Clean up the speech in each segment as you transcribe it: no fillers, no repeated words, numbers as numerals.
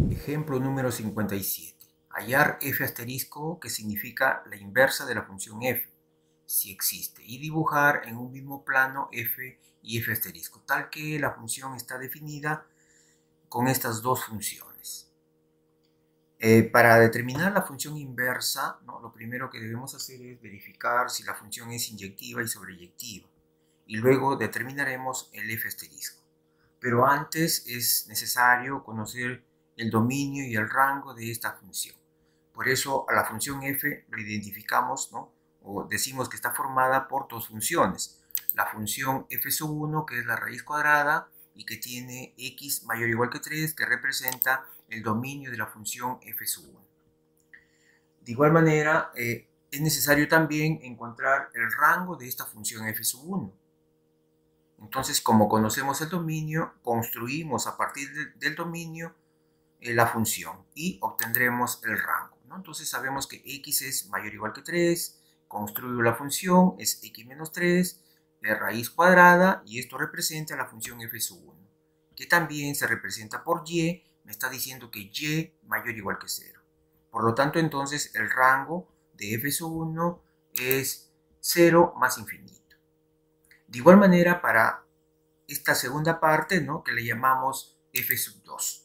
Ejemplo número 57. Hallar f asterisco, que significa la inversa de la función f, si existe, y dibujar en un mismo plano f y f asterisco, tal que la función está definida con estas dos funciones. Para determinar la función inversa, ¿no?, lo primero que debemos hacer es verificar si la función es inyectiva y sobreyectiva, y luego determinaremos el f asterisco. Pero antes es necesario conocer el dominio y el rango de esta función. Por eso a la función f lo identificamos, ¿no?, o decimos que está formada por dos funciones. La función f1, que es la raíz cuadrada y que tiene x mayor o igual que 3, que representa el dominio de la función f1. De igual manera, es necesario también encontrar el rango de esta función f1. Entonces, como conocemos el dominio, construimos a partir del dominio la función y obtendremos el rango, ¿no? Entonces sabemos que x es mayor o igual que 3, construyo la función, es x menos 3, de raíz cuadrada, y esto representa la función f1, que también se representa por y, me está diciendo que y mayor o igual que 0. Por lo tanto, entonces el rango de f1 es 0 más infinito. De igual manera, para esta segunda parte, ¿no?, que le llamamos f2.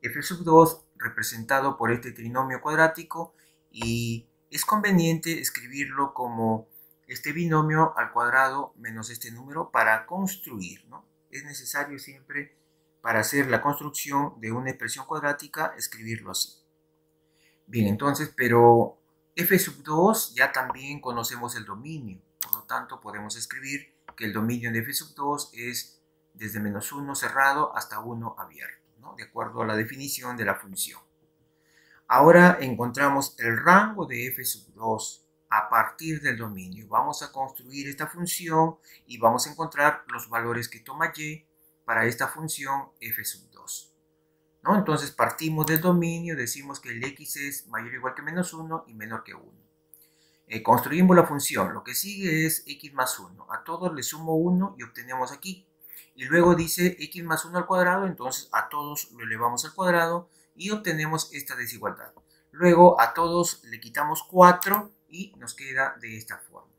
f2 representado por este trinomio cuadrático, y es conveniente escribirlo como este binomio al cuadrado menos este número para construir, ¿no? Es necesario siempre, para hacer la construcción de una expresión cuadrática, escribirlo así. Bien, entonces, pero f2 ya también conocemos el dominio, por lo tanto podemos escribir que el dominio de f2 es desde menos 1 cerrado hasta 1 abierto, ¿no?, de acuerdo a la definición de la función. Ahora encontramos el rango de f2 a partir del dominio. Vamos a construir esta función y vamos a encontrar los valores que toma y para esta función f2. ¿No? Entonces partimos del dominio, decimos que el x es mayor o igual que menos 1 y menor que 1. Construimos la función, lo que sigue es x más 1. A todos le sumo 1 y obtenemos aquí. Y luego dice x más 1 al cuadrado, entonces a todos lo elevamos al cuadrado y obtenemos esta desigualdad. Luego a todos le quitamos 4 y nos queda de esta forma.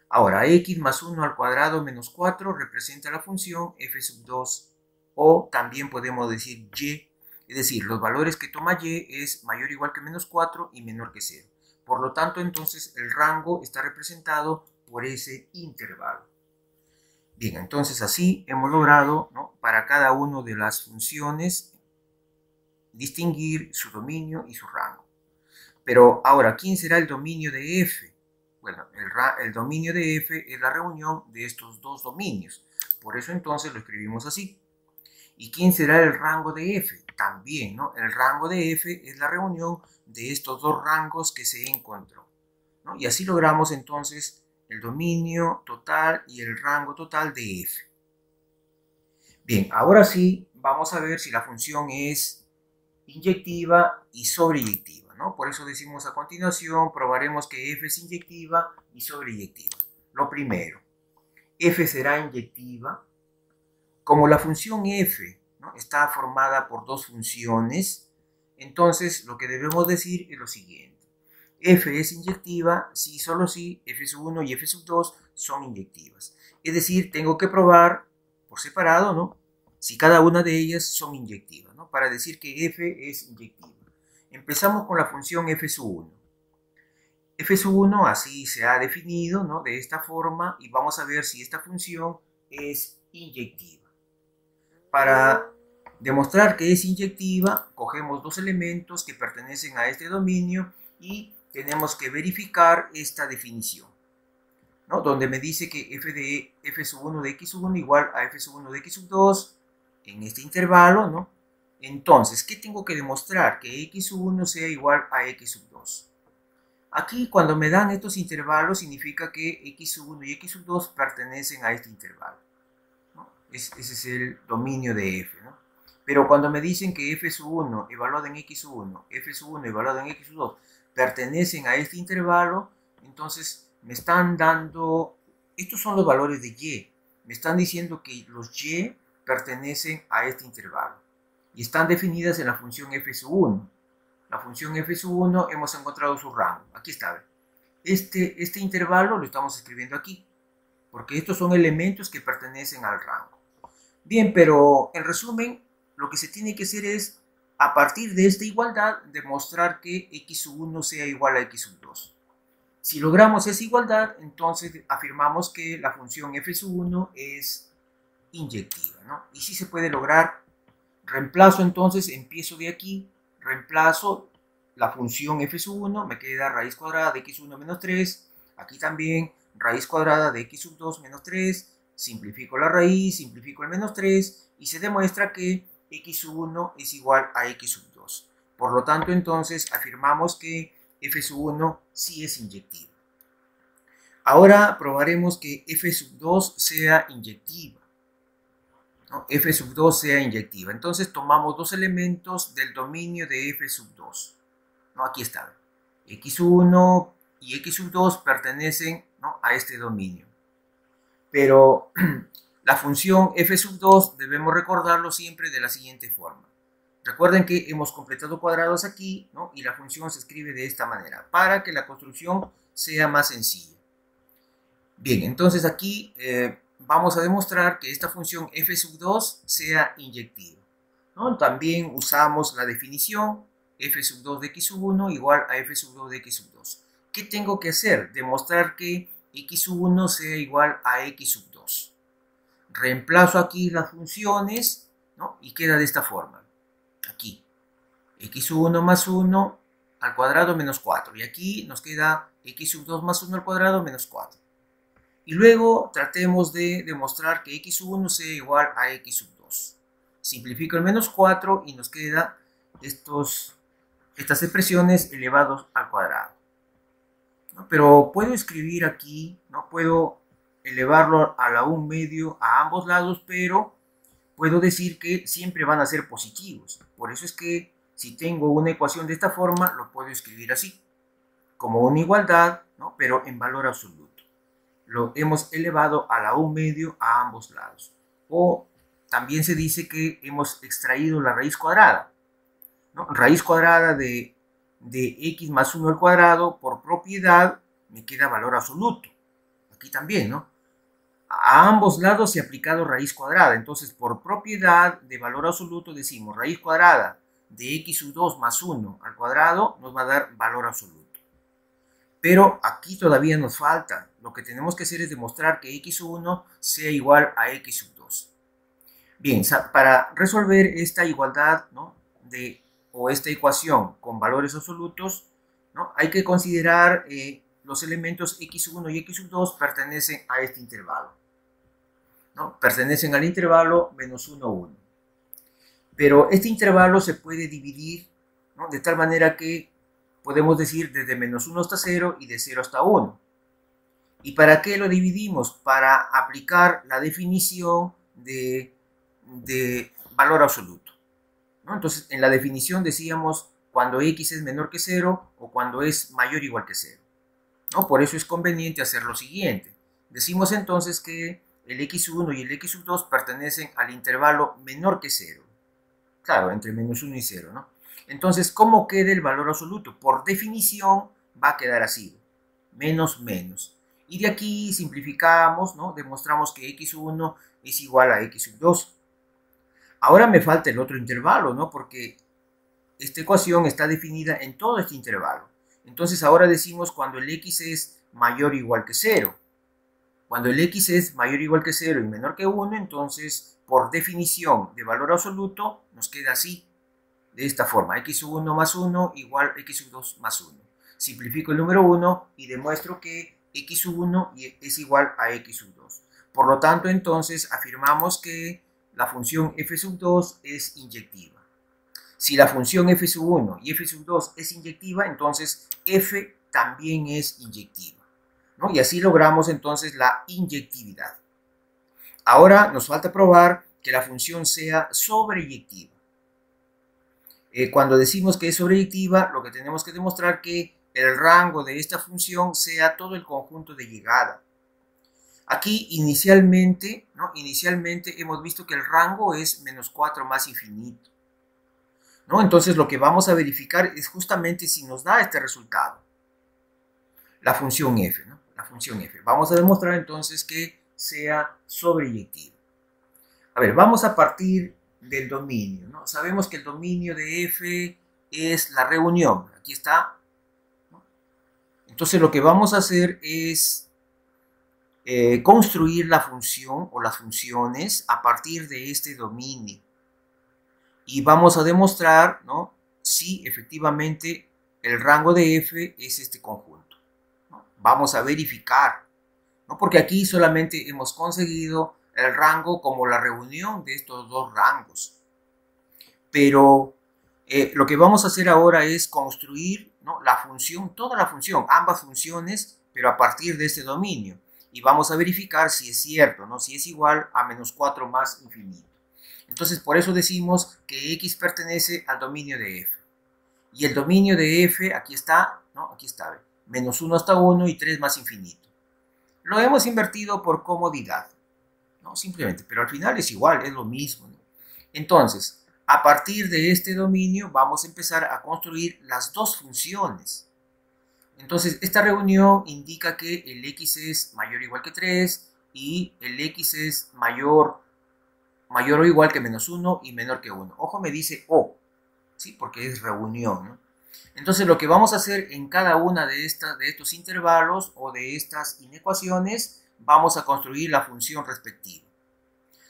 Ahora, x más 1 al cuadrado menos 4 representa la función f2, o también podemos decir y, es decir, los valores que toma y es mayor o igual que menos 4 y menor que 0. Por lo tanto, entonces, el rango está representado por ese intervalo. Bien, entonces así hemos logrado, ¿no?, para cada una de las funciones distinguir su dominio y su rango. Pero ahora, ¿quién será el dominio de f? Bueno, el dominio de f es la reunión de estos dos dominios. Por eso entonces lo escribimos así. ¿Y quién será el rango de f? También, ¿no? El rango de f es la reunión de estos dos rangos que se encontró, ¿no? Y así logramos entonces el dominio total y el rango total de f. Bien, ahora sí vamos a ver si la función es inyectiva y sobreyectiva, ¿no? Por eso decimos a continuación, probaremos que f es inyectiva y sobreyectiva. Lo primero, f será inyectiva. Como la función f, ¿no?, está formada por dos funciones, entonces lo que debemos decir es lo siguiente. F es inyectiva si solo si f1 y f2 son inyectivas. Es decir, tengo que probar por separado, ¿no?, si cada una de ellas son inyectivas, ¿no?, para decir que f es inyectiva. Empezamos con la función f1. f1 así se ha definido, ¿no?, de esta forma, y vamos a ver si esta función es inyectiva. Para demostrar que es inyectiva, cogemos dos elementos que pertenecen a este dominio y tenemos que verificar esta definición, ¿no?, donde me dice que f de f1 de x1 igual a f1 de x2 en este intervalo, ¿no? Entonces, ¿qué tengo que demostrar? Que x1 sea igual a x2. Aquí, cuando me dan estos intervalos, significa que x1 y x2 pertenecen a este intervalo, ¿no? Ese es el dominio de f, ¿no? Pero cuando me dicen que f1 evaluado en x1, f1 evaluado en x2 pertenecen a este intervalo, entonces me están dando, estos son los valores de y, me están diciendo que los y pertenecen a este intervalo. y están definidas en la función f sub 1. La función f sub 1 hemos encontrado su rango. Aquí está. Este intervalo lo estamos escribiendo aquí, porque estos son elementos que pertenecen al rango. Bien, pero en resumen, lo que se tiene que hacer es, a partir de esta igualdad, demostrar que x sub 1 sea igual a x sub 2. Si logramos esa igualdad, entonces afirmamos que la función f sub 1 es inyectiva, ¿no? Y si se puede lograr, reemplazo entonces, empiezo de aquí, reemplazo la función f sub 1, me queda raíz cuadrada de x1 menos 3, aquí también raíz cuadrada de x sub 2 menos 3, simplifico la raíz, simplifico el menos 3, y se demuestra que x sub 1 es igual a x sub 2. Por lo tanto, entonces, afirmamos que f sub 1 sí es inyectiva. Ahora probaremos que f sub 2 sea inyectiva, ¿no? F sub 2 sea inyectiva. Entonces tomamos dos elementos del dominio de f sub 2. ¿No? Aquí están. X sub 1 y x sub 2 pertenecen, ¿no?, a este dominio. Pero la función f sub 2 debemos recordarlo siempre de la siguiente forma. Recuerden que hemos completado cuadrados aquí, ¿no?, y la función se escribe de esta manera, para que la construcción sea más sencilla. Bien, entonces aquí vamos a demostrar que esta función f sub 2 sea inyectiva, ¿no? También usamos la definición f sub 2 de x sub 1 igual a f sub 2 de x sub 2. ¿Qué tengo que hacer? Demostrar que x sub 1 sea igual a x sub 2. Reemplazo aquí las funciones, ¿no?, y queda de esta forma. Aquí, x sub 1 más 1 al cuadrado menos 4. Y aquí nos queda x sub 2 más 1 al cuadrado menos 4. Y luego tratemos de demostrar que x sub 1 sea igual a x sub 2. Simplifico el menos 4 y nos queda estas expresiones elevados al cuadrado, ¿no? Pero puedo escribir aquí, ¿no?, puedo elevarlo a la 1 medio a ambos lados, pero puedo decir que siempre van a ser positivos. Por eso es que si tengo una ecuación de esta forma, lo puedo escribir así, como una igualdad, ¿no?, pero en valor absoluto. Lo hemos elevado a la 1 medio a ambos lados. O también se dice que hemos extraído la raíz cuadrada, ¿no? Raíz cuadrada de x más 1 al cuadrado, por propiedad, me queda valor absoluto. Aquí también, ¿no? A ambos lados se ha aplicado raíz cuadrada. Entonces, por propiedad de valor absoluto, decimos raíz cuadrada de x sub 2 más 1 al cuadrado nos va a dar valor absoluto. Pero aquí todavía nos falta. Lo que tenemos que hacer es demostrar que x sub 1 sea igual a x sub 2. Bien, para resolver esta igualdad, ¿no?, o esta ecuación con valores absolutos, ¿no?, hay que considerar los elementos x sub 1 y x sub 2 pertenecen a este intervalo, ¿no? Pertenecen al intervalo menos 1, 1. Pero este intervalo se puede dividir, ¿no?, de tal manera que podemos decir desde menos 1 hasta 0 y de 0 hasta 1. ¿Y para qué lo dividimos? Para aplicar la definición de valor absoluto, ¿no? Entonces, en la definición decíamos cuando x es menor que 0 o cuando es mayor o igual que 0, ¿no? Por eso es conveniente hacer lo siguiente. Decimos entonces que el x1 y el x2 pertenecen al intervalo menor que 0. Claro, entre menos 1 y 0, ¿no? Entonces, ¿cómo queda el valor absoluto? Por definición va a quedar así, menos menos. Y de aquí simplificamos, ¿no? Demostramos que x1 es igual a x2. Ahora me falta el otro intervalo, ¿no? Porque esta ecuación está definida en todo este intervalo. Entonces ahora decimos cuando el x es mayor o igual que 0. Cuando el x es mayor o igual que 0 y menor que 1, entonces por definición de valor absoluto nos queda así, de esta forma, x1 más 1 igual x2 más 1. Simplifico el número 1 y demuestro que x1 es igual a x2. Por lo tanto, entonces afirmamos que la función f sub 2 es inyectiva. Si la función f sub 1 y f sub 2 es inyectiva, entonces f también es inyectiva, ¿no? Y así logramos entonces la inyectividad. Ahora nos falta probar que la función sea sobreyectiva. Cuando decimos que es sobreyectiva, lo que tenemos que demostrar es que el rango de esta función sea todo el conjunto de llegada. Aquí inicialmente, ¿no?, inicialmente hemos visto que el rango es menos 4 más infinito. ¿no? Entonces lo que vamos a verificar es justamente si nos da este resultado, la función f, ¿no? La función f. Vamos a demostrar entonces que sea sobreyectiva. A ver, vamos a partir del dominio, ¿no? Sabemos que el dominio de f es la reunión. Aquí está, ¿no? Entonces lo que vamos a hacer es construir la función o las funciones a partir de este dominio. Y vamos a demostrar, ¿no?, si efectivamente el rango de f es este conjunto, ¿no? Vamos a verificar, ¿no? Porque aquí solamente hemos conseguido el rango como la reunión de estos dos rangos. Pero lo que vamos a hacer ahora es construir, ¿no?, la función, toda la función, ambas funciones, pero a partir de este dominio. Y vamos a verificar si es cierto, ¿no?, si es igual a menos 4 más infinito. Entonces, por eso decimos que x pertenece al dominio de f. Y el dominio de f, aquí está, ¿no? Aquí está, menos 1 hasta 1 y 3 más infinito. Lo hemos invertido por comodidad, ¿no? Simplemente, pero al final es igual, es lo mismo, ¿no? Entonces, a partir de este dominio vamos a empezar a construir las dos funciones. Entonces, esta reunión indica que el x es mayor o igual que 3 y el x es mayor o igual que menos 1 y menor que 1. Ojo, me dice O, ¿sí? Porque es reunión, ¿no? Entonces, lo que vamos a hacer en cada una de estos intervalos o de estas inecuaciones, vamos a construir la función respectiva,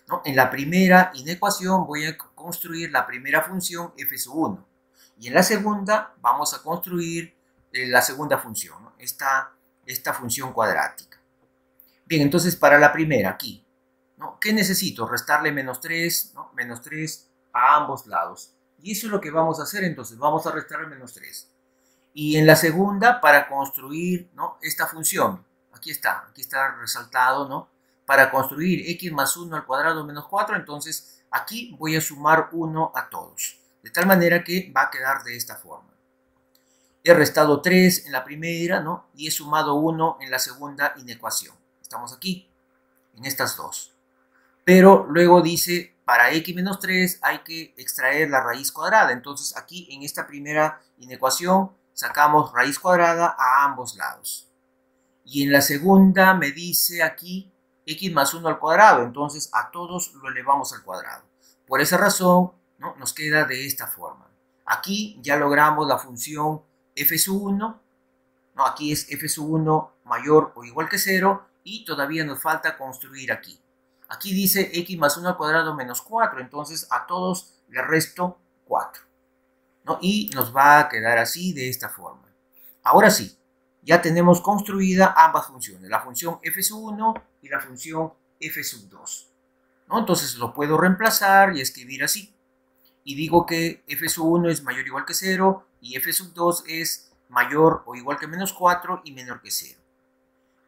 ¿no? En la primera inecuación voy a construir la primera función f sub 1. Y en la segunda vamos a construir la segunda función, ¿no?, esta función cuadrática. Bien, entonces para la primera, aquí, ¿no?, ¿qué necesito? Restarle menos 3, ¿no?, menos 3 a ambos lados. Y eso es lo que vamos a hacer, entonces vamos a restarle menos 3. Y en la segunda, para construir, ¿no?, esta función, aquí está resaltado, ¿no?, para construir x más 1 al cuadrado menos 4, entonces aquí voy a sumar 1 a todos. De tal manera que va a quedar de esta forma. He restado 3 en la primera, ¿no?, y he sumado 1 en la segunda inecuación. Estamos aquí, en estas dos. Pero luego dice, para x menos 3 hay que extraer la raíz cuadrada. Entonces aquí en esta primera inecuación sacamos raíz cuadrada a ambos lados. Y en la segunda me dice aquí x más 1 al cuadrado. Entonces a todos lo elevamos al cuadrado. Por esa razón, ¿no?, nos queda de esta forma. Aquí ya logramos la función f sub 1. No, aquí es f sub 1 mayor o igual que 0. Y todavía nos falta construir aquí. Aquí dice x más 1 al cuadrado menos 4, entonces a todos le resto 4, ¿no? Y nos va a quedar así, de esta forma. Ahora sí, ya tenemos construida ambas funciones, la función f sub 1 y la función f sub 2, ¿no? Entonces lo puedo reemplazar y escribir así. Y digo que f sub 1 es mayor o igual que 0 y f sub 2 es mayor o igual que menos 4 y menor que 0.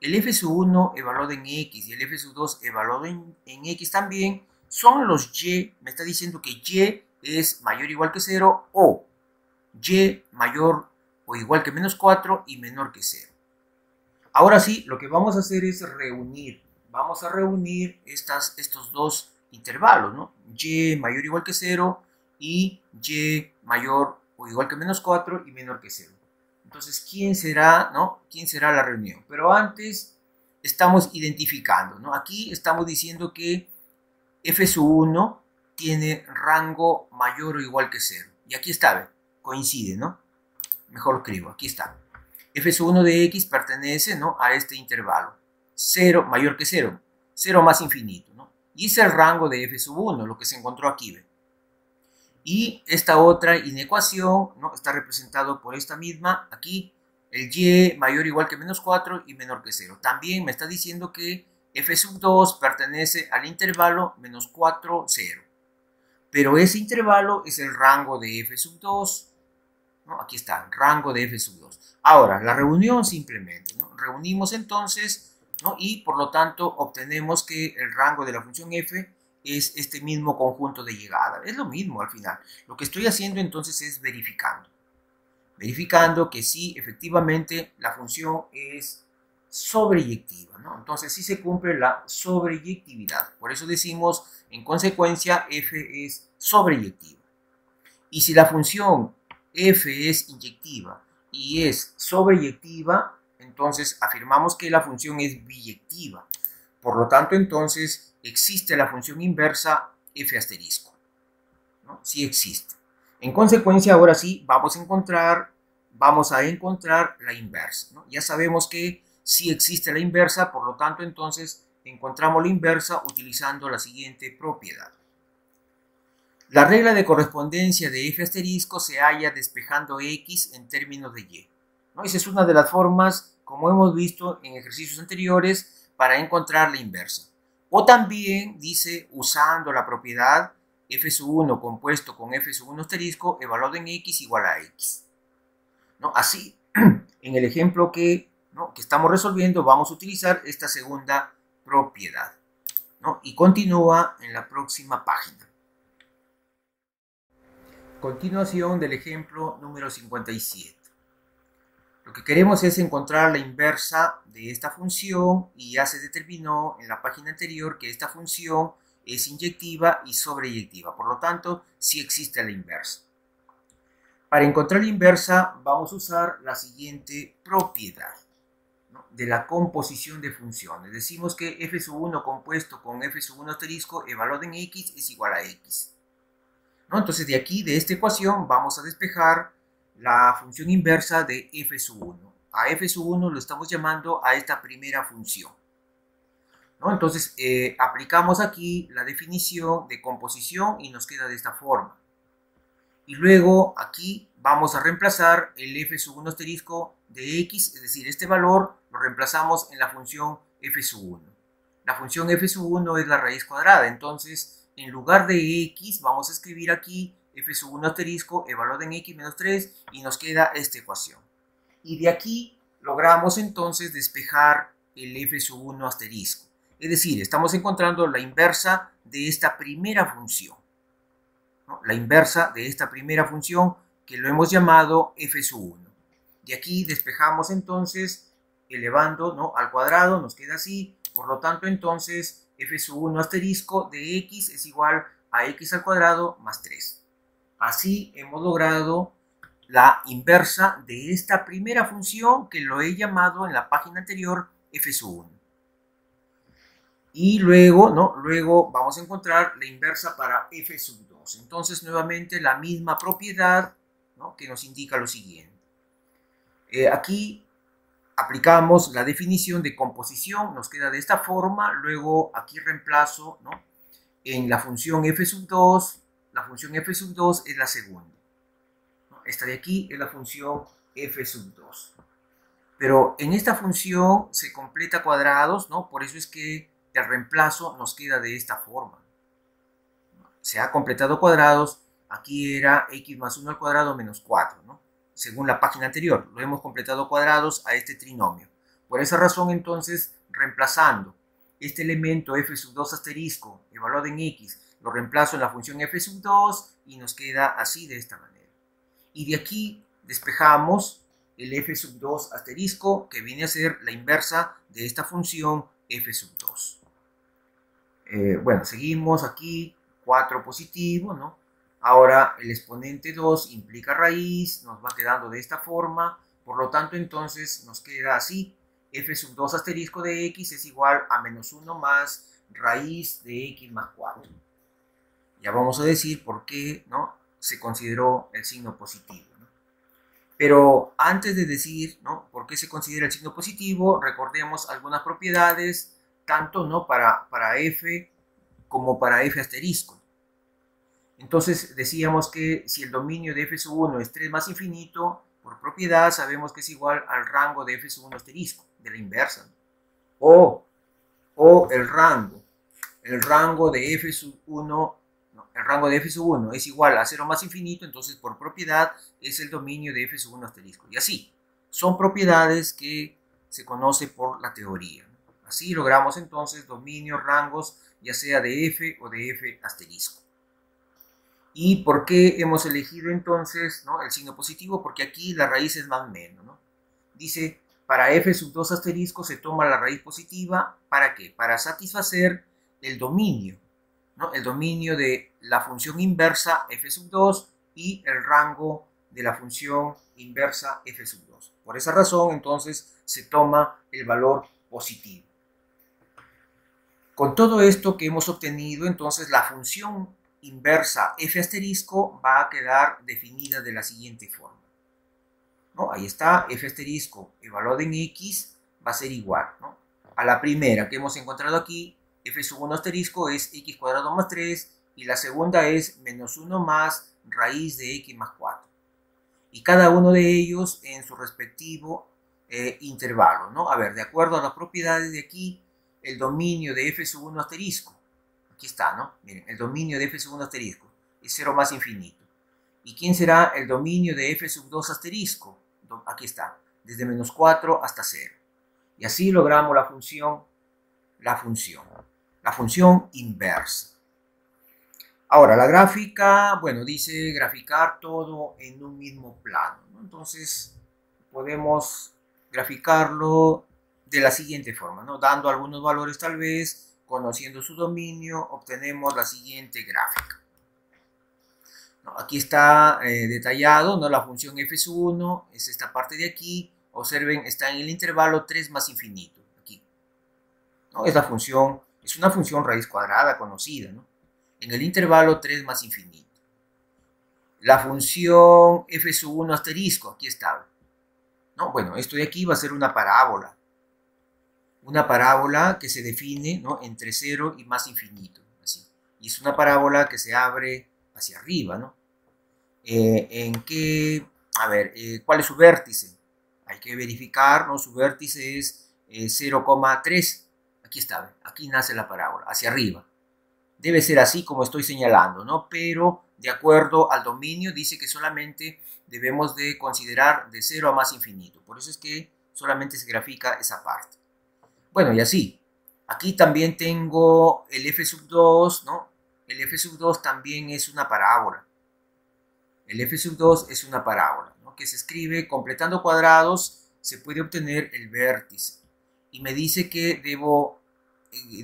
El f sub 1 evaluado en x y el f sub 2 evaluado en x también son los y. Me está diciendo que y es mayor o igual que 0 o y mayor o igual que menos 4 y menor que 0. Ahora sí, lo que vamos a hacer es reunir. Vamos a reunir estos dos intervalos, ¿no? Y mayor o igual que 0 y y mayor o igual que menos 4 y menor que 0. Entonces, ¿quién será, no? ¿Quién será la reunión? Pero antes estamos identificando, ¿no? Aquí estamos diciendo que f sub 1 tiene rango mayor o igual que 0. Y aquí está, ¿ve? Coincide, ¿no? Mejor lo escribo, aquí está. f sub 1 de x pertenece, ¿no?, a este intervalo. 0 mayor que 0. 0 más infinito, ¿no? Y es el rango de f sub 1, lo que se encontró aquí, ¿ve? Y esta otra inecuación, ¿no?, está representado por esta misma, aquí, el y mayor o igual que menos 4 y menor que 0. También me está diciendo que f sub 2 pertenece al intervalo menos 4, 0. Pero ese intervalo es el rango de f sub 2, ¿no? Aquí está, rango de f sub 2. Ahora, la reunión simplemente, ¿no? Reunimos entonces, ¿no?, y por lo tanto obtenemos que el rango de la función f es este mismo conjunto de llegada. Es lo mismo al final. Lo que estoy haciendo entonces es verificando. Verificando que sí, efectivamente, la función es sobreyectiva, ¿no? Entonces sí se cumple la sobreyectividad. Por eso decimos, en consecuencia, f es sobreyectiva. Y si la función f es inyectiva y es sobreyectiva, entonces afirmamos que la función es biyectiva. Por lo tanto, entonces existe la función inversa f asterisco, ¿no? Sí existe. En consecuencia, ahora sí, vamos a encontrar la inversa, ¿no? Ya sabemos que sí existe la inversa, por lo tanto, entonces encontramos la inversa utilizando la siguiente propiedad. La regla de correspondencia de f asterisco se halla despejando x en términos de y, ¿no? Esa es una de las formas, como hemos visto en ejercicios anteriores, para encontrar la inversa. O también dice usando la propiedad f sub 1 compuesto con f sub 1 asterisco evaluado en x igual a x, ¿no? Así, en el ejemplo que estamos resolviendo, vamos a utilizar esta segunda propiedad, ¿no? Y continúa en la próxima página. Continuación del ejemplo número 57. Lo que queremos es encontrar la inversa de esta función y ya se determinó en la página anterior que esta función es inyectiva y sobreyectiva. Por lo tanto, sí existe la inversa. Para encontrar la inversa vamos a usar la siguiente propiedad, ¿no?, de la composición de funciones. Decimos que f sub 1 compuesto con f sub 1 asterisco evaluado en x es igual a x, ¿no? Entonces de aquí, de esta ecuación, vamos a despejar la función inversa de f sub 1. A f sub 1 lo estamos llamando a esta primera función, ¿no? Entonces aplicamos aquí la definición de composición y nos queda de esta forma. Y luego aquí vamos a reemplazar el f sub 1 asterisco de x, es decir, este valor lo reemplazamos en la función f sub 1. La función f sub 1 es la raíz cuadrada, entonces en lugar de x vamos a escribir aquí f sub 1 asterisco evaluado en x menos 3 y nos queda esta ecuación. Y de aquí logramos entonces despejar el f sub 1 asterisco. Es decir, estamos encontrando la inversa de esta primera función, ¿no? La inversa de esta primera función que lo hemos llamado f sub 1. De aquí despejamos entonces elevando, ¿no?, al cuadrado, nos queda así. Por lo tanto, entonces f sub 1 asterisco de x es igual a x al cuadrado más 3. Así hemos logrado la inversa de esta primera función que lo he llamado en la página anterior f sub 1. Y luego, ¿no?, luego vamos a encontrar la inversa para f sub 2. Entonces, nuevamente la misma propiedad, ¿no?, que nos indica lo siguiente. Aquí aplicamos la definición de composición, nos queda de esta forma. Luego aquí reemplazo, ¿no?, en la función f sub 2, la función f sub 2 es la segunda, ¿no? Esta de aquí es la función f sub 2. Pero en esta función se completa cuadrados, ¿no? Por eso es que el reemplazo nos queda de esta forma. Se ha completado cuadrados, aquí era x más 1 al cuadrado menos 4, ¿no?, según la página anterior. Lo hemos completado cuadrados a este trinomio. Por esa razón, entonces, reemplazando este elemento f sub 2 asterisco evaluado en x, lo reemplazo en la función f sub 2 y nos queda así, de esta manera. Y de aquí despejamos el f sub 2 asterisco, que viene a ser la inversa de esta función f sub 2. Bueno, seguimos aquí, 4 positivo, ¿no? Ahora el exponente 2 implica raíz, nos va quedando de esta forma. Por lo tanto, entonces nos queda así: f sub 2 asterisco de x es igual a menos 1 más raíz de x más 4. Ya vamos a decir por qué, ¿no?, se consideró el signo positivo, ¿no? Pero antes de decir, ¿no?, por qué se considera el signo positivo, recordemos algunas propiedades, tanto, ¿no?, para f como para f asterisco. Entonces decíamos que si el dominio de f sub 1 es 3 más infinito, por propiedad sabemos que es igual al rango de f sub 1 asterisco, de la inversa, ¿no? O el rango de f sub 1, no, el rango de f sub 1 es igual a 0 más infinito, entonces por propiedad es el dominio de f sub 1 asterisco. Y así, son propiedades que se conoce por la teoría, ¿no? Así logramos entonces dominios, rangos, ya sea de f o de f asterisco. ¿Y por qué hemos elegido entonces, ¿no?, el signo positivo? Porque aquí la raíz es más o menos, ¿no? Dice, para f sub 2 asterisco se toma la raíz positiva. ¿Para qué? Para satisfacer el dominio, ¿no?, el dominio de la función inversa f sub 2 y el rango de la función inversa f sub 2. Por esa razón, entonces, se toma el valor positivo. Con todo esto que hemos obtenido, entonces la función inversa f asterisco va a quedar definida de la siguiente forma, ¿no? Ahí está, f asterisco evaluado en x va a ser igual, ¿no?, a la primera que hemos encontrado aquí, f sub 1 asterisco es x cuadrado más 3, y la segunda es menos 1 más raíz de x más 4. Y cada uno de ellos en su respectivo intervalo, ¿no? A ver, de acuerdo a las propiedades de aquí, el dominio de f sub 1 asterisco, aquí está, ¿no? Miren, el dominio de f sub 1 asterisco es 0 más infinito. ¿Y quién será el dominio de f sub 2 asterisco? Aquí está, desde menos 4 hasta 0. Y así logramos la función inversa. Ahora, la gráfica, bueno, dice graficar todo en un mismo plano, ¿no? Entonces, podemos graficarlo de la siguiente forma, ¿no? Dando algunos valores tal vez, conociendo su dominio, obtenemos la siguiente gráfica. ¿No? Aquí está detallado, ¿no?, la función f sub 1, es esta parte de aquí. Observen, está en el intervalo 3 más infinito, aquí, ¿no? Es una función raíz cuadrada conocida, ¿no?, en el intervalo 3 más infinito. La función f sub 1 asterisco, aquí está, ¿no? Bueno, esto de aquí va a ser una parábola que se define, ¿no?, entre 0 y más infinito, así. Y es una parábola que se abre hacia arriba, ¿no? ¿Cuál es su vértice? Hay que verificar, ¿no? Su vértice es 0,3. Aquí está, aquí nace la parábola, hacia arriba. Debe ser así como estoy señalando, ¿no? Pero de acuerdo al dominio dice que solamente debemos de considerar de 0 a más infinito. Por eso es que solamente se grafica esa parte. Bueno, y así. Aquí también tengo el f sub 2, ¿no? El f sub 2 también es una parábola. El f sub 2 es una parábola, ¿no?, que se escribe completando cuadrados, se puede obtener el vértice. Y me dice que debo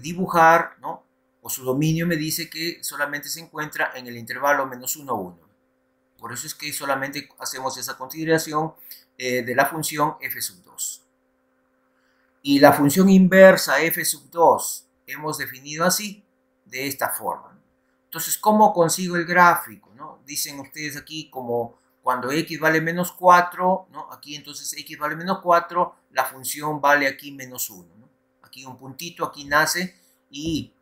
dibujar, ¿no?, o su dominio me dice que solamente se encuentra en el intervalo menos 1, 1. Por eso es que solamente hacemos esa consideración de la función f sub 2. Y la función inversa f sub 2 hemos definido así, de esta forma. Entonces, ¿cómo consigo el gráfico, ¿no? Dicen ustedes aquí como cuando x vale menos 4, ¿no? Aquí entonces x vale menos 4, la función vale aquí menos 1, ¿no? Aquí un puntito, aquí nace, y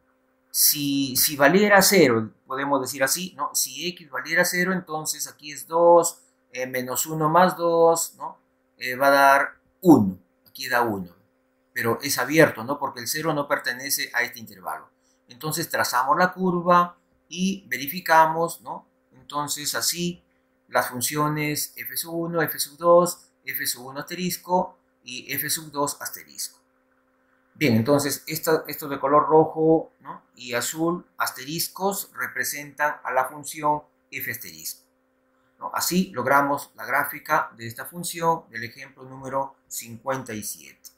si valiera 0, podemos decir así, ¿no? Si x valiera 0, entonces aquí es 2, menos 1 más 2, ¿no? Va a dar 1, aquí da 1. Pero es abierto, ¿no?, porque el 0 no pertenece a este intervalo. Entonces trazamos la curva y verificamos, ¿no? Entonces así las funciones f sub 1, f sub 2, f sub 1 asterisco y f sub 2 asterisco. Bien, entonces estos de color rojo, ¿no?, y azul, asteriscos, representan a la función f asterisco, ¿no? Así logramos la gráfica de esta función del ejemplo número 57.